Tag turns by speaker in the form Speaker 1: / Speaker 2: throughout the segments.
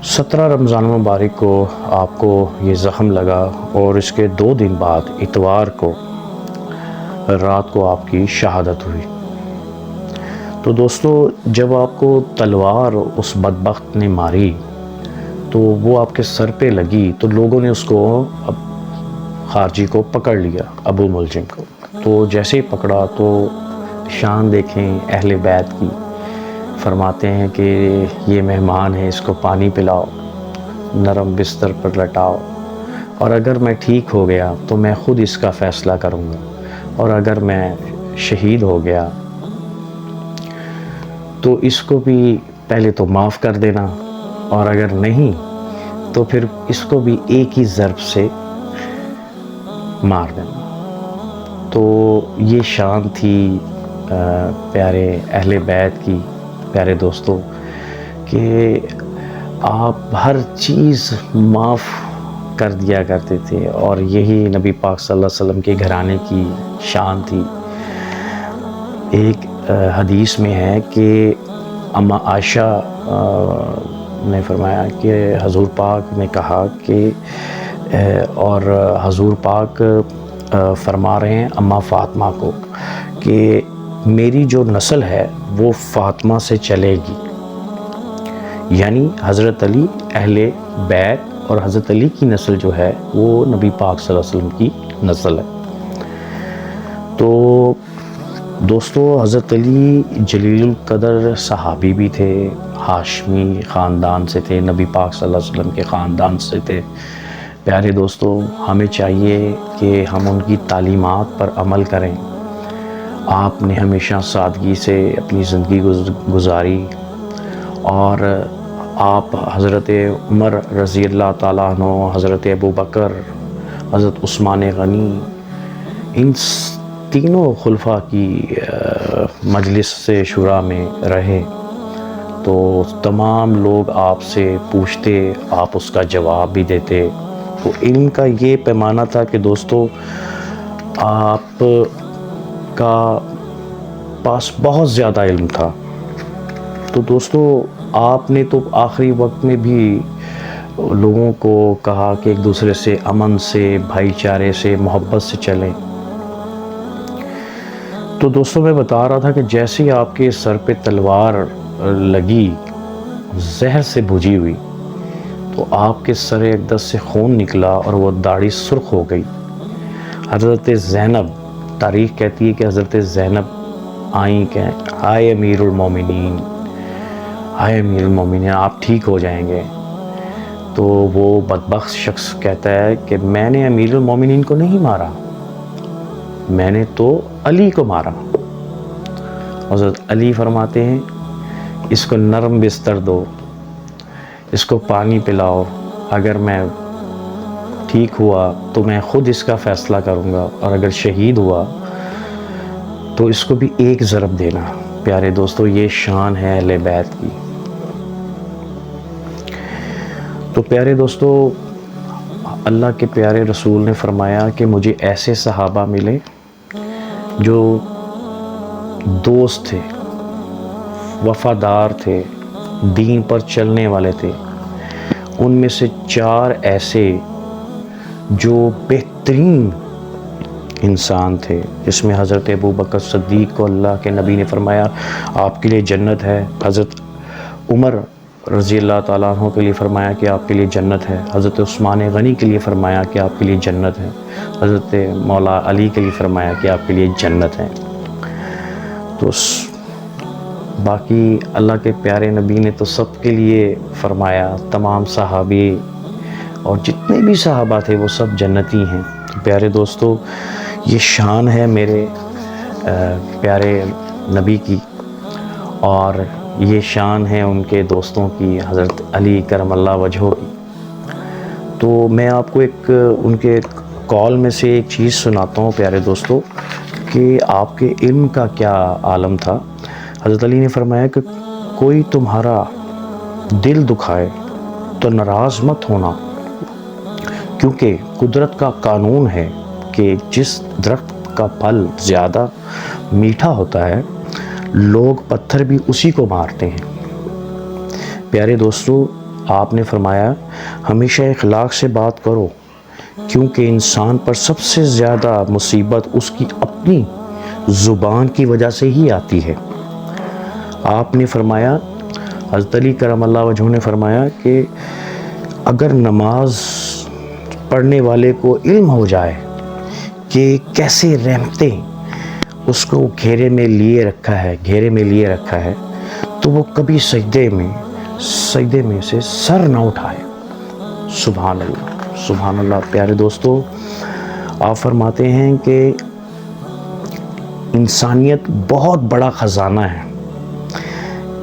Speaker 1: 17 رمضان المبارک کو آپ کو یہ زخم لگا اور اس کے 2 دن بعد اتوار کو رات کو آپ کی شہادت ہوئی۔ تو دوستو، جب آپ کو تلوار اس بدبخت نے ماری تو وہ آپ کے سر پہ لگی تو لوگوں نے اس کو خارجی کو پکڑ لیا، ابو ملجم کو۔ تو جیسے ہی پکڑا تو شان دیکھیں اہل بیت کی، فرماتے ہیں کہ یہ مہمان ہے، اس کو پانی پلاؤ، نرم بستر پر لٹاؤ، اور اگر میں ٹھیک ہو گیا تو میں خود اس کا فیصلہ کروں گا، اور اگر میں شہید ہو گیا تو اس کو بھی پہلے تو معاف کر دینا، اور اگر نہیں تو پھر اس کو بھی ایک ہی ضرب سے مار دینا۔ تو یہ شان تھی پیارے اہل بیت کی، پیارے دوستو، کہ آپ ہر چیز معاف کر دیا کرتے تھے، اور یہی نبی پاک صلی اللہ علیہ وسلم کے گھرانے کی شان تھی۔ ایک حدیث میں ہے کہ اماں عائشہ نے فرمایا کہ حضور پاک نے کہا کہ اور حضور پاک فرما رہے ہیں اماں فاطمہ کو کہ میری جو نسل ہے وہ فاطمہ سے چلے گی، یعنی حضرت علی اہل بیت، اور حضرت علی کی نسل جو ہے وہ نبی پاک صلی اللہ علیہ وسلم کی نسل ہے۔ تو دوستو، حضرت علی جلیل القدر صحابی بھی تھے، ہاشمی خاندان سے تھے، نبی پاک صلی اللہ علیہ وسلم کے خاندان سے تھے۔ پیارے دوستو، ہمیں چاہیے کہ ہم ان کی تعلیمات پر عمل کریں۔ آپ نے ہمیشہ سادگی سے اپنی زندگی گزاری، اور آپ حضرت عمر رضی اللہ تعالیٰ عنہ، حضرت ابو بکر، حضرت عثمان غنی، ان تینوں خلفاء کی مجلس سے شورا میں رہے، تو تمام لوگ آپ سے پوچھتے، آپ اس کا جواب بھی دیتے۔ تو علم کا یہ پیمانہ تھا کہ دوستو، آپ کا پاس بہت زیادہ علم تھا۔ تو دوستو، آپ نے تو آخری وقت میں بھی لوگوں کو کہا کہ ایک دوسرے سے امن سے، بھائی چارے سے، محبت سے چلیں۔ تو دوستو، میں بتا رہا تھا کہ جیسے ہی آپ کے سر پہ تلوار لگی زہر سے بھجی ہوئی، تو آپ کے سر اقدس سے خون نکلا اور وہ داڑھی سرخ ہو گئی۔ حضرت زینب، تاریخ کہتی ہے کہ حضرت زینب آئیں کہ آئے امیر المومنین، آئے امیر المومنین، آپ ٹھیک ہو جائیں گے۔ تو وہ بدبخت شخص کہتا ہے کہ میں نے امیر المومنین کو نہیں مارا، میں نے تو علی کو مارا۔ حضرت علی فرماتے ہیں اس کو نرم بستر دو، اس کو پانی پلاؤ، اگر میں ٹھیک ہوا تو میں خود اس کا فیصلہ کروں گا، اور اگر شہید ہوا تو اس کو بھی ایک ضرب دینا۔ پیارے دوستو، یہ شان ہے اہل بیت کی۔ تو پیارے دوستو، اللہ کے پیارے رسول نے فرمایا کہ مجھے ایسے صحابہ ملے جو دوست تھے، وفادار تھے، دین پر چلنے والے تھے۔ ان میں سے 4 ایسے جو بہترین انسان تھے، جس میں حضرت ابو بکر صدیق کو اللہ کے نبی نے فرمایا آپ کے لیے جنت ہے، حضرت عمر رضی اللہ تعالیٰ عنہ کے لیے فرمایا کہ آپ کے لیے جنت ہے، حضرت عثمان غنی کے لیے فرمایا کہ آپ کے لیے جنت ہے، حضرت مولا علی کے لیے فرمایا کہ آپ کے لیے جنت ہے۔ تو باقی اللہ کے پیارے نبی نے تو سب کے لیے فرمایا، تمام صحابی اور جتنے بھی صحابہ تھے وہ سب جنتی ہیں۔ تو پیارے دوستو، یہ شان ہے میرے پیارے نبی کی، اور یہ شان ہے ان کے دوستوں کی، حضرت علی کرم اللہ وجہہ کی۔ تو میں آپ کو ایک ان کے کال میں سے ایک چیز سناتا ہوں پیارے دوستو، کہ آپ کے علم کا کیا عالم تھا۔ حضرت علی نے فرمایا کہ کوئی تمہارا دل دکھائے تو ناراض مت ہونا، کیونکہ قدرت کا قانون ہے کہ جس درخت کا پھل زیادہ میٹھا ہوتا ہے لوگ پتھر بھی اسی کو مارتے ہیں۔ پیارے دوستو، آپ نے فرمایا ہمیشہ اخلاق سے بات کرو، کیونکہ انسان پر سب سے زیادہ مصیبت اس کی اپنی زبان کی وجہ سے ہی آتی ہے۔ آپ نے فرمایا، حضرت علی کرم اللہ وجہہ نے فرمایا کہ اگر نماز پڑھنے والے کو علم ہو جائے کہ کیسے رحمتیں اس کو گھیرے میں لیے رکھا ہے تو وہ کبھی سجدے میں سے سر نہ اٹھائے۔ سبحان اللہ، سبحان اللہ۔ پیارے دوستو، آپ فرماتے ہیں کہ انسانیت بہت بڑا خزانہ ہے،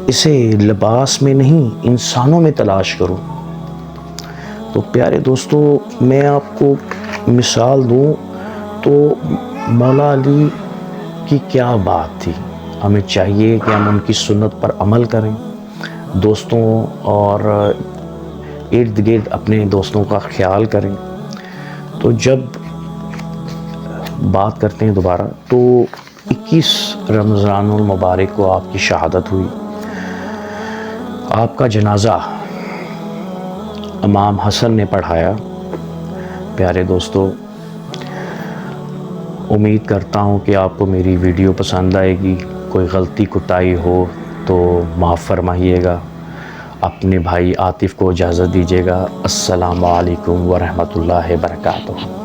Speaker 1: اسے لباس میں نہیں انسانوں میں تلاش کرو۔ تو پیارے دوستو، میں آپ کو مثال دوں تو مولا علی کی کیا بات تھی۔ ہمیں چاہیے کہ ہم ان کی سنت پر عمل کریں، دوستوں اور ارد گرد اپنے دوستوں کا خیال کریں۔ تو جب بات کرتے ہیں دوبارہ، تو 21 رمضان المبارک کو آپ کی شہادت ہوئی، آپ کا جنازہ امام حسن نے پڑھایا۔ پیارے دوستو، امید کرتا ہوں کہ آپ کو میری ویڈیو پسند آئے گی، کوئی غلطی کوتاہی ہو تو معاف فرمائیے گا۔ اپنے بھائی عاطف کو اجازت دیجیے گا۔ السلام علیکم ورحمۃ اللہ وبرکاتہ۔